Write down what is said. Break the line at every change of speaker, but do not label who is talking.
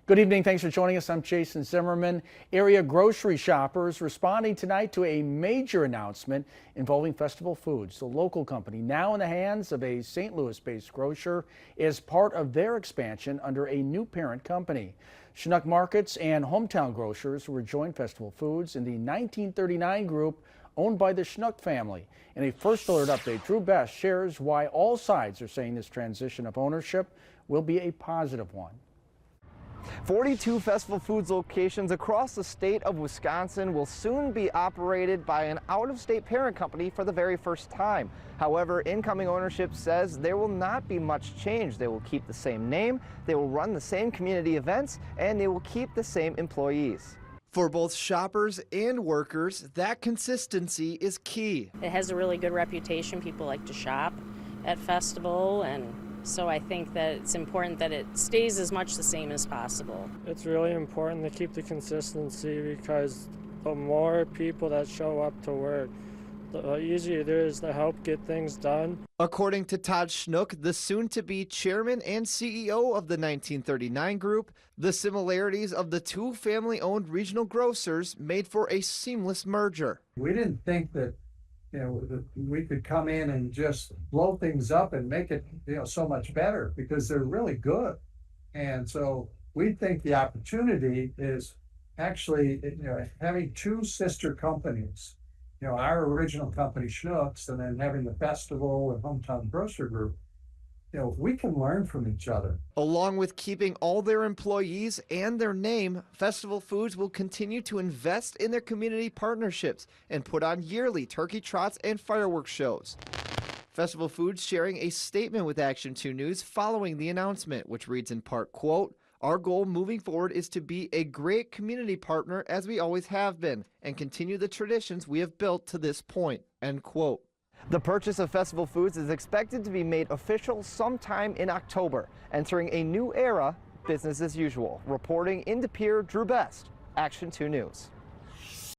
Good evening. Thanks for joining us. I'm Jason Zimmerman. Area grocery shoppers responding tonight to a major announcement involving Festival Foods. The local company, now in the hands of a St. Louis-based grocer, is part of their expansion under a new parent company. Chinook Markets and Hometown Grocers will join Festival Foods in the 1939 group owned by the Chinook family. In a First Alert update, Drew Best shares why all sides are saying this transition of ownership will be a positive one.
42 Festival Foods locations across the state of Wisconsin will soon be operated by an out-of-state parent company for the very first time. However, incoming ownership says there will not be much change. They will keep the same name, they will run the same community events, and they will keep the same employees. For both shoppers and workers, that consistency is key.
It has a really good reputation. People like to shop at Festival, and so I think that it's important that it stays as much the same as possible.
It's really important to keep the consistency because the more people that show up to work, the easier it is to help get things done.
According to Todd Chinook, the soon-to-be chairman and CEO of the 1939 Group, the similarities of the two family-owned regional grocers made for a seamless merger.
We didn't think that we could come in and just blow things up and make it, so much better because they're really good. And so we think the opportunity is actually, having two sister companies, our original company Schnucks and then having the Festival and Hometown Grocer Group, we can learn from each other.
Along with keeping all their employees and their name, Festival Foods will continue to invest in their community partnerships and put on yearly turkey trots and fireworks shows. Festival Foods sharing a statement with Action 2 News following the announcement, which reads in part, quote, "Our goal moving forward is to be a great community partner as we always have been and continue the traditions we have built to this point," end quote. The purchase of Festival Foods is expected to be made official sometime in October, entering a new era, business as usual. Reporting in De Pere, Drew Best, Action 2 News.